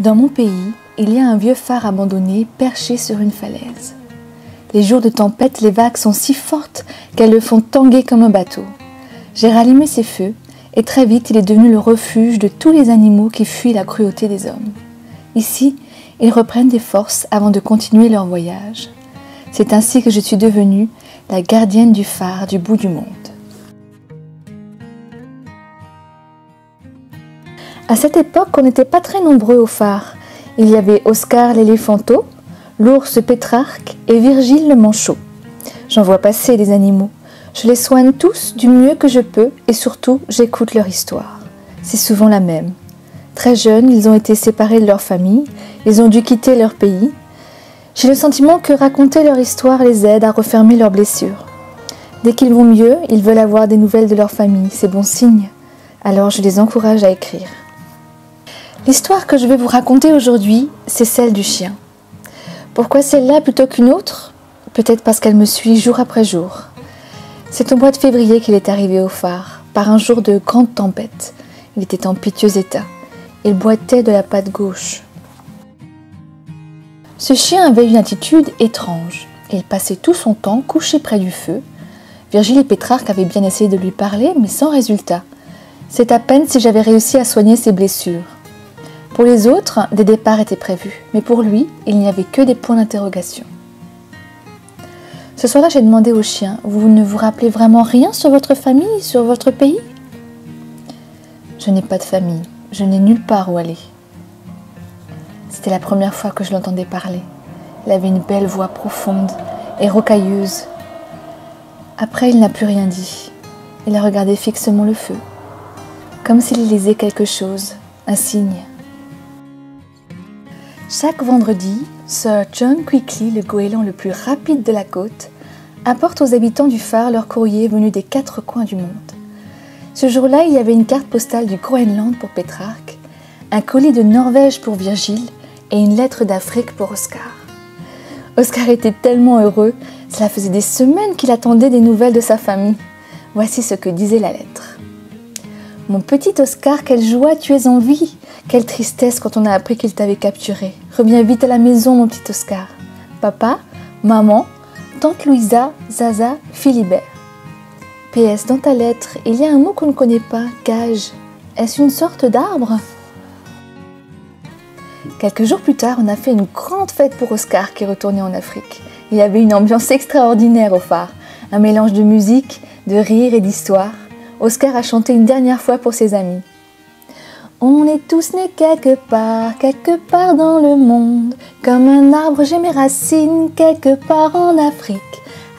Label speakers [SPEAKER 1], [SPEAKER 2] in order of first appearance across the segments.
[SPEAKER 1] Dans mon pays, il y a un vieux phare abandonné perché sur une falaise. Les jours de tempête, les vagues sont si fortes qu'elles le font tanguer comme un bateau. J'ai rallumé ces feux et très vite il est devenu le refuge de tous les animaux qui fuient la cruauté des hommes. Ici, ils reprennent des forces avant de continuer leur voyage. C'est ainsi que je suis devenue la gardienne du phare du bout du monde. À cette époque, on n'était pas très nombreux au phare. Il y avait Oscar l'éléphanteau, l'ours Pétrarque et Virgile le manchot. J'en vois passer les animaux. Je les soigne tous du mieux que je peux et surtout, j'écoute leur histoire. C'est souvent la même. Très jeunes, ils ont été séparés de leur famille, ils ont dû quitter leur pays. J'ai le sentiment que raconter leur histoire les aide à refermer leurs blessures. Dès qu'ils vont mieux, ils veulent avoir des nouvelles de leur famille, c'est bon signe. Alors je les encourage à écrire. L'histoire que je vais vous raconter aujourd'hui, c'est celle du chien. Pourquoi celle-là plutôt qu'une autre? Peut-être parce qu'elle me suit jour après jour. C'est au mois de février qu'il est arrivé au phare, par un jour de grande tempête. Il était en piteux état. Il boitait de la patte gauche. Ce chien avait une attitude étrange. Il passait tout son temps couché près du feu. Virgile et Pétrarque avaient bien essayé de lui parler, mais sans résultat. C'est à peine si j'avais réussi à soigner ses blessures. Pour les autres, des départs étaient prévus, mais pour lui, il n'y avait que des points d'interrogation. Ce soir-là, j'ai demandé au chien, « Vous ne vous rappelez vraiment rien sur votre famille, sur votre pays ?»« Je n'ai pas de famille, je n'ai nulle part où aller. » C'était la première fois que je l'entendais parler. Il avait une belle voix profonde et rocailleuse. Après, il n'a plus rien dit. Il a regardé fixement le feu, comme s'il lisait quelque chose, un signe. Chaque vendredi, Sir John Quickly, le goéland le plus rapide de la côte, apporte aux habitants du phare leur courrier venu des 4 coins du monde. Ce jour-là, il y avait une carte postale du Groenland pour Pétrarque, un colis de Norvège pour Virgile et une lettre d'Afrique pour Oscar. Oscar était tellement heureux, cela faisait des semaines qu'il attendait des nouvelles de sa famille. Voici ce que disait la lettre. « Mon petit Oscar, quelle joie, tu es en vie! Quelle tristesse quand on a appris qu'il t'avait capturé. Reviens vite à la maison, mon petit Oscar. Papa, maman, tante Louisa, Zaza, Philibert. PS, dans ta lettre, il y a un mot qu'on ne connaît pas, cage. Est-ce une sorte d'arbre ?» Quelques jours plus tard, on a fait une grande fête pour Oscar qui est retourné en Afrique. Il y avait une ambiance extraordinaire au phare, un mélange de musique, de rire et d'histoire. Oscar a chanté une dernière fois pour ses amis. On est tous nés quelque part dans le monde. Comme un arbre, j'ai mes racines, quelque part en Afrique.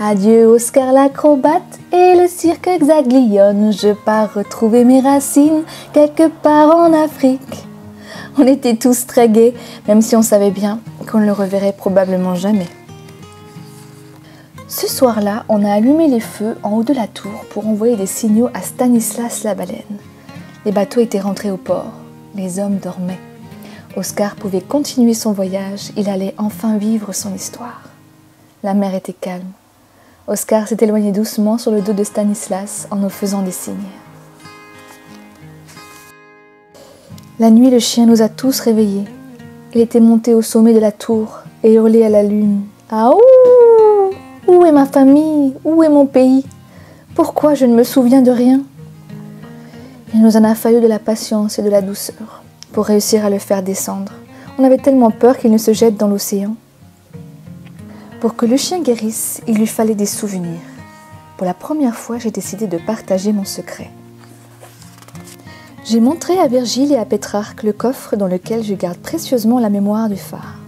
[SPEAKER 1] Adieu Oscar l'acrobate et le cirque Hexaglione. Je pars retrouver mes racines, quelque part en Afrique. On était tous très gais, même si on savait bien qu'on ne le reverrait probablement jamais. Ce soir-là, on a allumé les feux en haut de la tour pour envoyer des signaux à Stanislas la baleine. Les bateaux étaient rentrés au port. Les hommes dormaient. Oscar pouvait continuer son voyage. Il allait enfin vivre son histoire. La mer était calme. Oscar s'est éloigné doucement sur le dos de Stanislas en nous faisant des signes. La nuit, le chien nous a tous réveillés. Il était monté au sommet de la tour et hurlait à la lune. « Aouh! Où est ma famille? Où est mon pays? Pourquoi je ne me souviens de rien ?» Il nous en a fallu de la patience et de la douceur pour réussir à le faire descendre. On avait tellement peur qu'il ne se jette dans l'océan. Pour que le chien guérisse, il lui fallait des souvenirs. Pour la première fois, j'ai décidé de partager mon secret. J'ai montré à Virgile et à Pétrarque le coffre dans lequel je garde précieusement la mémoire du phare.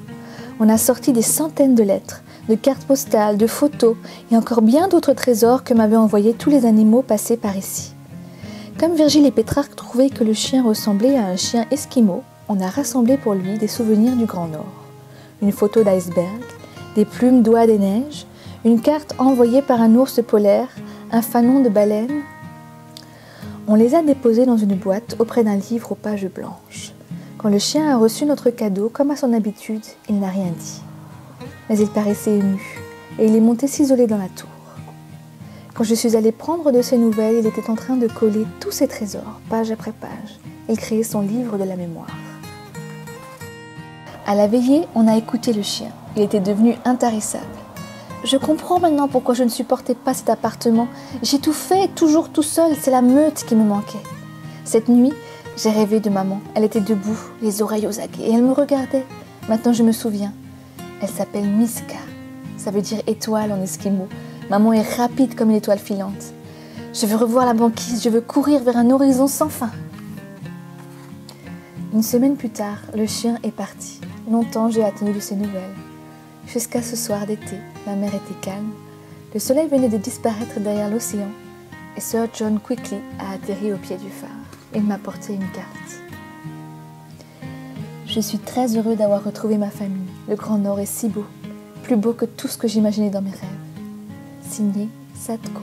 [SPEAKER 1] On a sorti des centaines de lettres, de cartes postales, de photos et encore bien d'autres trésors que m'avaient envoyés tous les animaux passés par ici. Comme Virgile et Pétrarque trouvaient que le chien ressemblait à un chien esquimau, on a rassemblé pour lui des souvenirs du Grand Nord. Une photo d'iceberg, des plumes d'oies des neiges, une carte envoyée par un ours polaire, un fanon de baleine. On les a déposés dans une boîte auprès d'un livre aux pages blanches. Quand le chien a reçu notre cadeau, comme à son habitude, il n'a rien dit. Mais il paraissait ému, et il est monté s'isoler dans la tour. Quand je suis allée prendre de ses nouvelles, il était en train de coller tous ses trésors, page après page. Il créait son livre de la mémoire. À la veillée, on a écouté le chien. Il était devenu intarissable. Je comprends maintenant pourquoi je ne supportais pas cet appartement. J'ai tout fait, toujours tout seul, c'est la meute qui me manquait. Cette nuit, j'ai rêvé de maman. Elle était debout, les oreilles aux aguets, et elle me regardait. Maintenant, je me souviens. Elle s'appelle Miska. Ça veut dire étoile en esquimau. Maman est rapide comme une étoile filante. Je veux revoir la banquise, je veux courir vers un horizon sans fin. Une semaine plus tard, le chien est parti. Longtemps, j'ai attendu de ses nouvelles. Jusqu'à ce soir d'été, la mer était calme. Le soleil venait de disparaître derrière l'océan et Sir John Quickly a atterri au pied du phare. Il m'a porté une carte. Je suis très heureux d'avoir retrouvé ma famille. Le Grand Nord est si beau, plus beau que tout ce que j'imaginais dans mes rêves. Signé Sadko.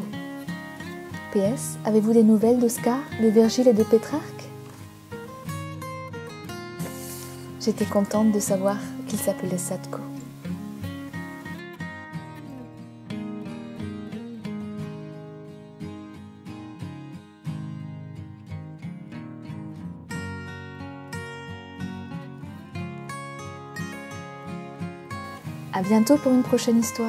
[SPEAKER 1] PS, avez-vous des nouvelles d'Oscar, de Virgile et de Pétrarque? J'étais contente de savoir qu'il s'appelait Sadko. À bientôt pour une prochaine histoire.